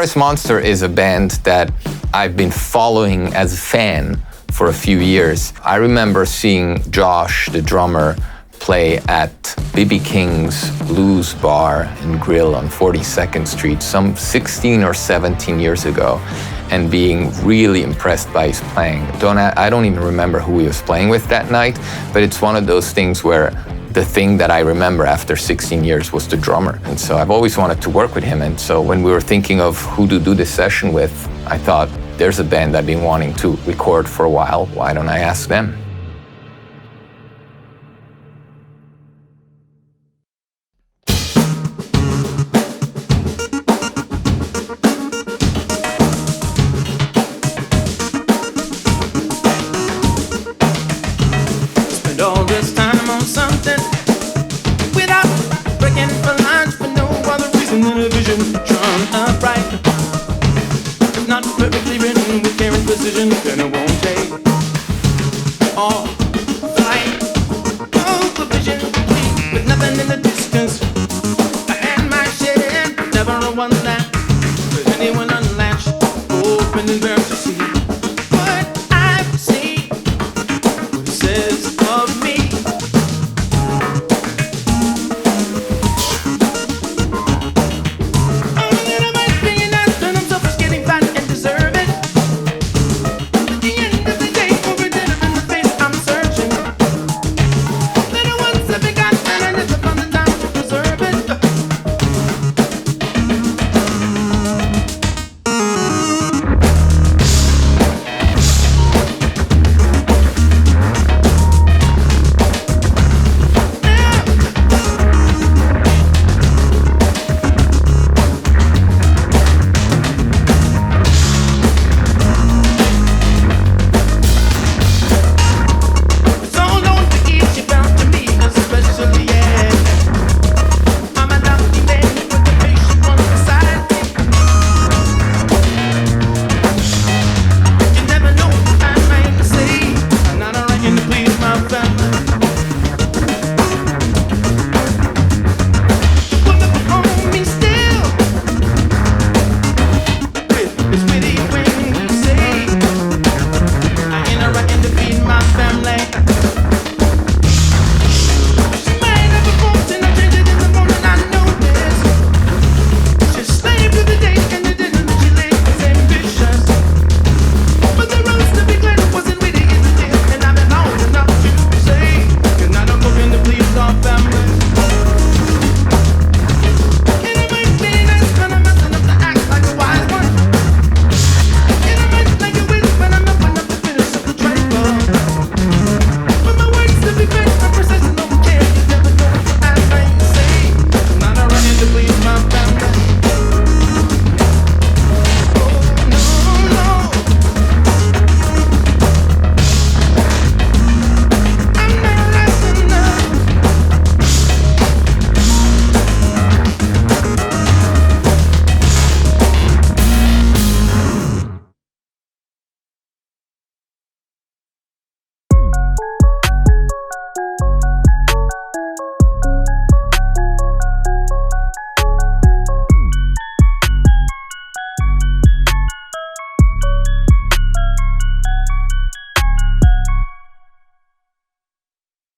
Paris Monster is a band that I've been following as a fan for a few years. I remember seeing Josh, the drummer, play at B.B. King's Blues Bar and Grill on 42nd Street some 16 or 17 years ago, and being really impressed by his playing. I don't even remember who he was playing with that night, but it's one of those things where the thing that I remember after 16 years was the drummer. And so I've always wanted to work with him. And so when we were thinking of who to do this session with, I thought, there's a band I've been wanting to record for a while. Why don't I ask them?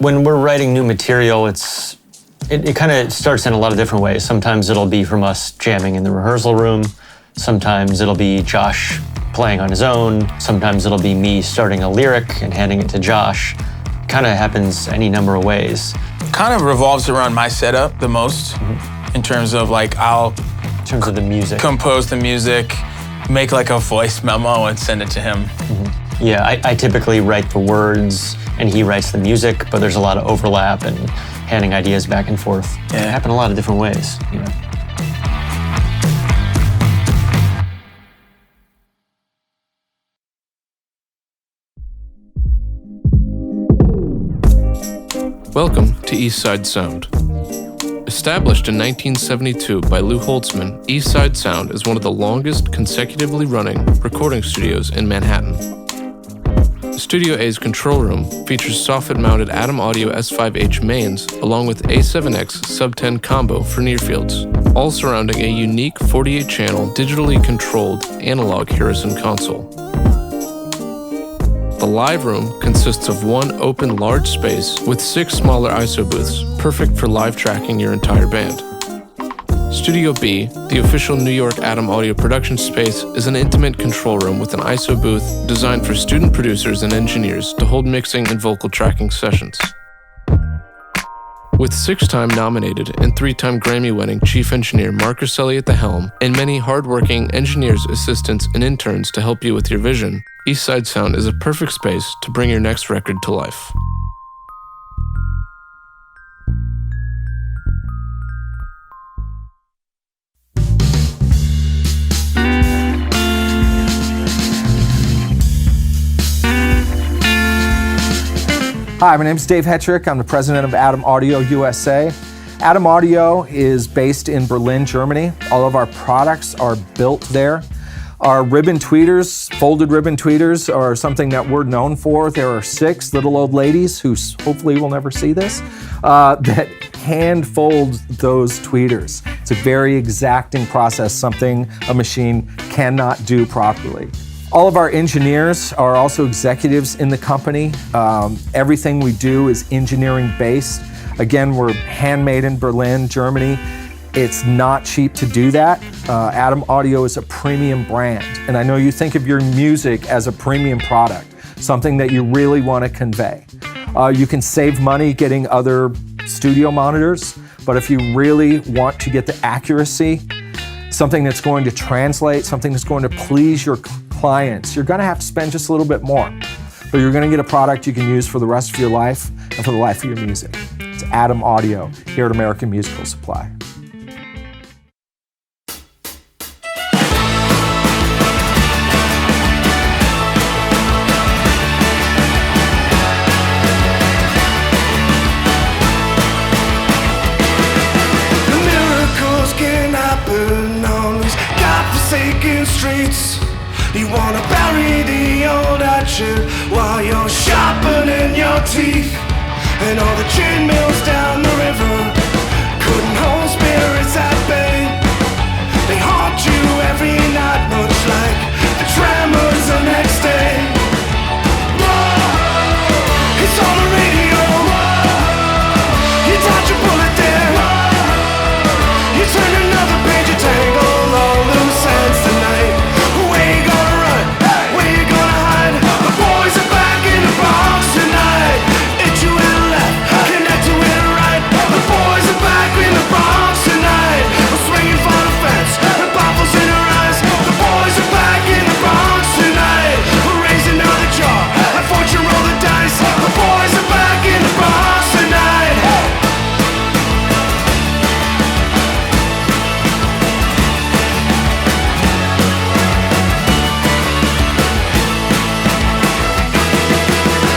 When we're writing new material, it kind of starts in a lot of different ways. Sometimes it'll be from us jamming in the rehearsal room. Sometimes it'll be Josh playing on his own. Sometimes it'll be me starting a lyric and handing it to Josh. Kind of happens any number of ways. Kind of revolves around my setup the most, in terms of like in terms of the music. Compose the music, make like a voice memo and send it to him. Mm-hmm. Yeah, I typically write the words and he writes the music, but there's a lot of overlap and handing ideas back and forth. Yeah. It happen a lot of different ways. You know. Welcome to East Side Sound. Established in 1972 by Lou Holtzman, East Side Sound is one of the longest consecutively running recording studios in Manhattan. Studio A's control room features soffit-mounted Atom Audio S5H mains along with A7X Sub-10 combo for near-fields, all surrounding a unique 48-channel digitally controlled analog Harrison console. The live room consists of one open large space with 6 smaller ISO booths, perfect for live tracking your entire band. Studio B, the official New York Atom Audio production space, is an intimate control room with an ISO booth designed for student producers and engineers to hold mixing and vocal tracking sessions. With 6-time nominated and 3-time Grammy-winning chief engineer Mark Urselli at the helm, and many hard-working engineers, assistants, and interns to help you with your vision, Eastside Sound is a perfect space to bring your next record to life. Hi, my name is Dave Hetrick. I'm the president of Atom Audio USA. Atom Audio is based in Berlin, Germany. All of our products are built there. Our ribbon tweeters, folded ribbon tweeters, are something that we're known for. There are 6 little old ladies who hopefully will never see this, that hand fold those tweeters. It's a very exacting process, something a machine cannot do properly. All of our engineers are also executives in the company. Everything we do is engineering based. Again, we're handmade in Berlin, Germany. It's not cheap to do that. Atom Audio is a premium brand. And I know you think of your music as a premium product, something that you really want to convey. You can save money getting other studio monitors, but if you really want to get the accuracy, something that's going to translate, something that's going to please your clients, you're going to have to spend just a little bit more. But you're going to get a product you can use for the rest of your life and for the life of your music. It's Atom Audio here at American Musical Supply. The miracles can happen on these godforsaken streets. You wanna bury the old hatchet while you're sharpening your teeth. And all the gin mills down the river couldn't hold spirits at bay. They haunt you every night, much like the tremors the next day. Whoa, it's on the radio. Whoa, you dodge a bullet there. Whoa, you turn another page, you tangle all loose ends tonight. Where you gonna run? Where you gonna hide? The boys are back in the Bronx tonight. It's you and left, connect to it right. The boys are back in the Bronx tonight. I'm swinging for the fence, the baffles in her eyes. The boys are back in the Bronx tonight. We're raising another jar, like fortune roll the dice. The boys are back in the Bronx tonight.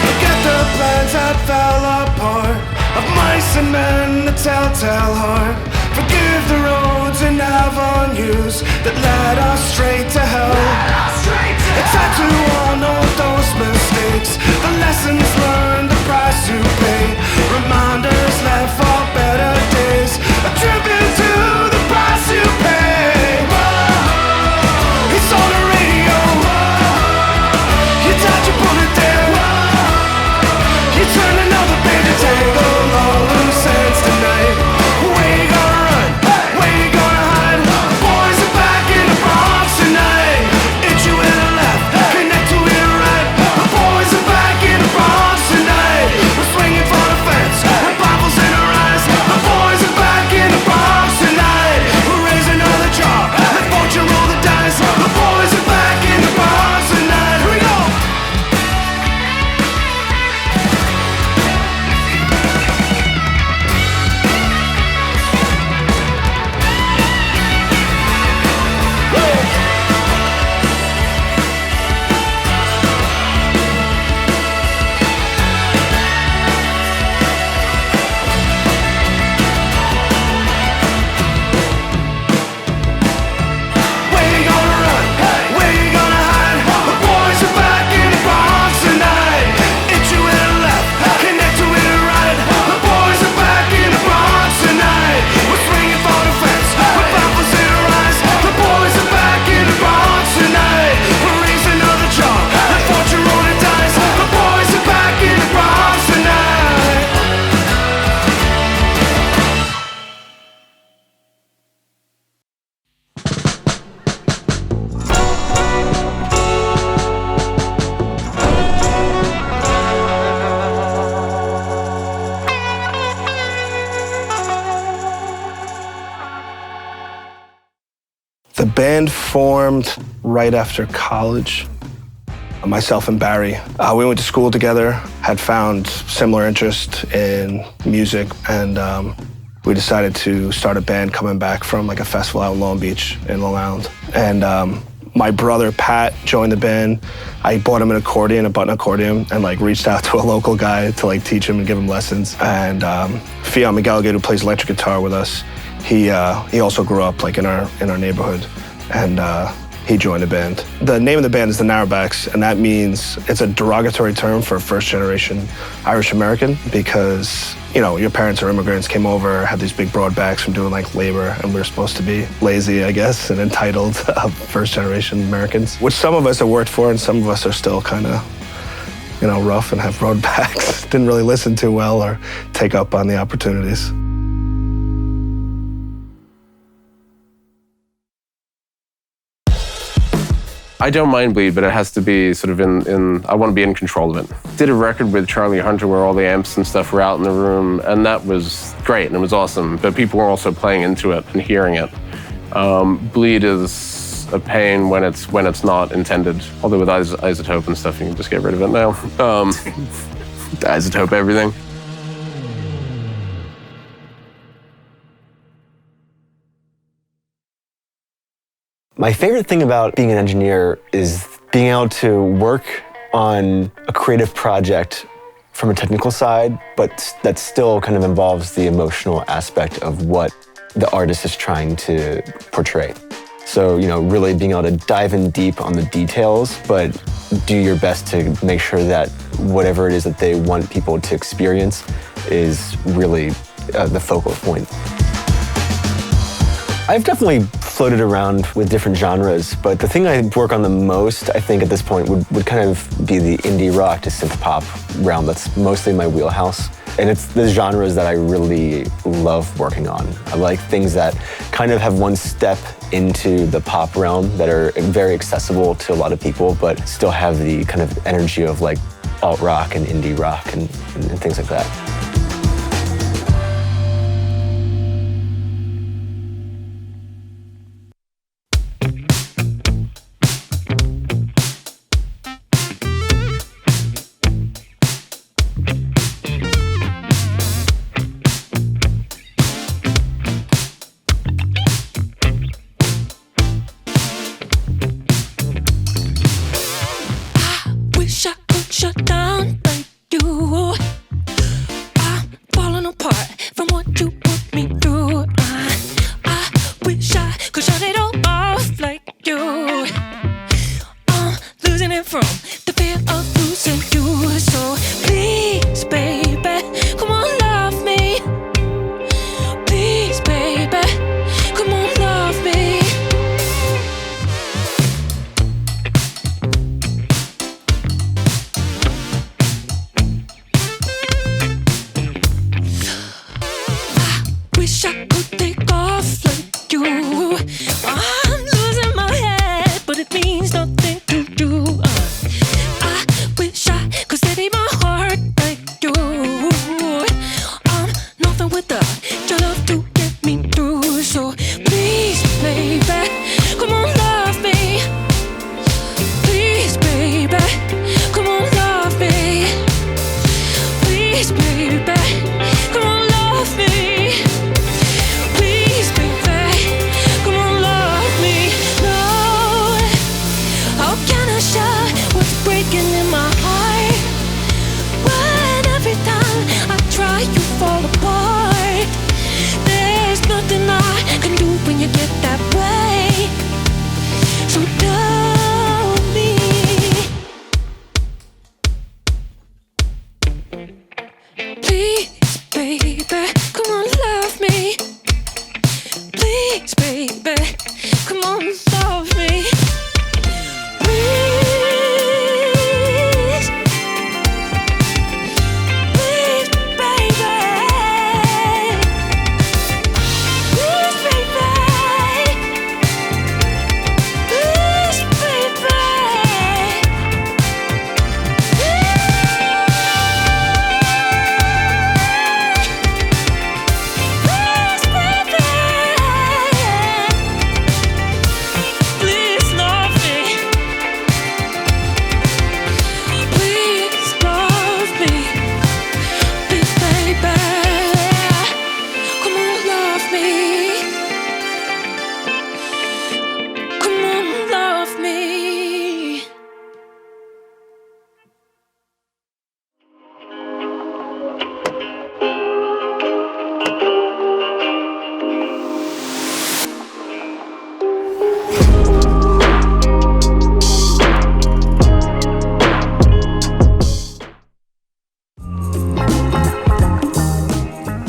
Forget the plans that fell apart, of mice and men, the telltale heart. Forgive the roads and avenues that led us straight to hell. It's time to on all those mistakes, the lessons learned, the price you pay. Reminders left for better days, a tribute to the price you pay. Whoa, it's on the radio. Whoa, you dodge a bullet there. Whoa, you turn another page and tangle all loose ends tonight. Where you gonna run? Where you gonna hide? The boys are back in the Bronx tonight. It's you and the left, connect to it right. The boys are back in the Bronx tonight. band formed right after college. Myself and Barry, we went to school together, had found similar interest in music, and we decided to start a band coming back from like a festival out in Long Beach in Long Island. And my brother Pat joined the band. I bought him an accordion, a button accordion, and like reached out to a local guy to like teach him and give him lessons. And Fionn McGallagher, who plays electric guitar with us, he also grew up like in our neighborhood, and he joined the band. The name of the band is The Narrowbacks, and that means it's a derogatory term for first-generation Irish American because, you know, your parents are immigrants, came over, had these big broad backs from doing like labor, and we're supposed to be lazy, I guess, and entitled first-generation Americans, which some of us have worked for, and some of us are still kind of, you know, rough and have broad backs. Didn't really listen too well or take up on the opportunities. I don't mind bleed, but it has to be sort of I want to be in control of it. Did a record with Charlie Hunter where all the amps and stuff were out in the room, and that was great and it was awesome, but people were also playing into it and hearing it. Bleed is a pain when it's not intended, although with isotope and stuff, you can just get rid of it now. Isotope everything. My favorite thing about being an engineer is being able to work on a creative project from a technical side, but that still kind of involves the emotional aspect of what the artist is trying to portray. So, you know, really being able to dive in deep on the details, but do your best to make sure that whatever it is that they want people to experience is really the focal point. I've definitely floated around with different genres, but the thing I work on the most, I think at this point, would kind of be the indie rock to synth pop realm. That's mostly my wheelhouse. And it's the genres that I really love working on. I like things that kind of have one step into the pop realm that are very accessible to a lot of people, but still have the kind of energy of like alt rock and indie rock and things like that.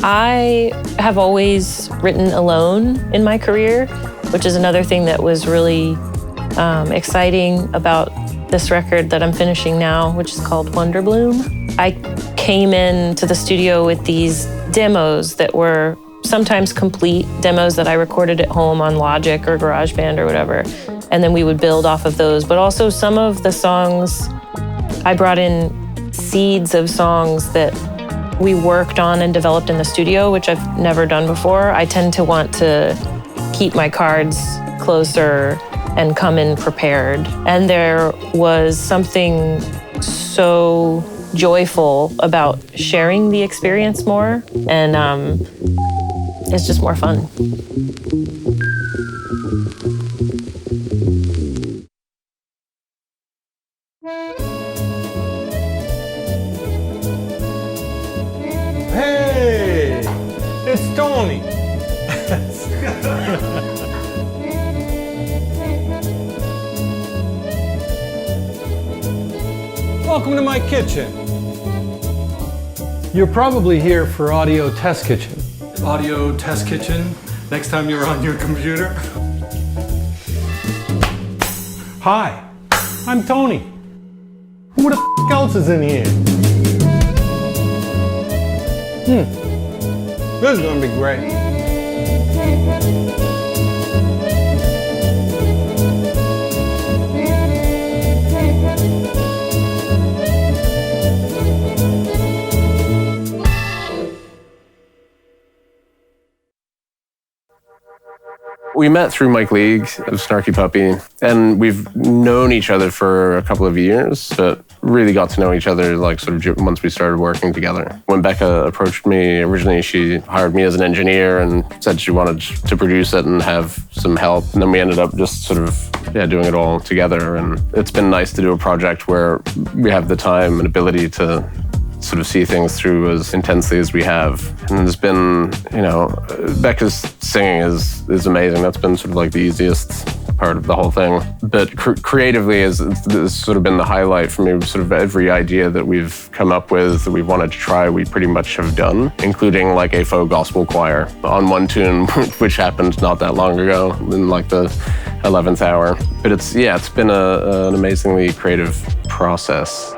I have always written alone in my career, which is another thing that was really exciting about this record that I'm finishing now, which is called Wonder Bloom. I came into the studio with these demos that were sometimes complete demos that I recorded at home on Logic or GarageBand or whatever, and then we would build off of those. But also some of the songs, I brought in seeds of songs that we worked on and developed in the studio, which I've never done before. I tend to want to keep my cards closer and come in prepared. And there was something so joyful about sharing the experience more, and it's just more fun. Hey, it's Tony. Welcome to my kitchen. You're probably here for Audio Test Kitchen. Audio Test Kitchen, next time you're on your computer. Hi, I'm Tony. Who the f else is in here? This is gonna be great. We met through Mike League of Snarky Puppy, and we've known each other for a couple of years, but really got to know each other like sort of once we started working together. When Becca approached me, originally she hired me as an engineer and said she wanted to produce it and have some help. And then we ended up just sort of doing it all together. And it's been nice to do a project where we have the time and ability to sort of see things through as intensely as we have. And there's been, Becca's singing is amazing. That's been sort of like the easiest part of the whole thing. But creatively has sort of been the highlight for me. Sort of every idea that we've come up with, that we wanted to try, we pretty much have done, including like a faux gospel choir on one tune, which happened not that long ago, in like the 11th hour. But it's been an amazingly creative process.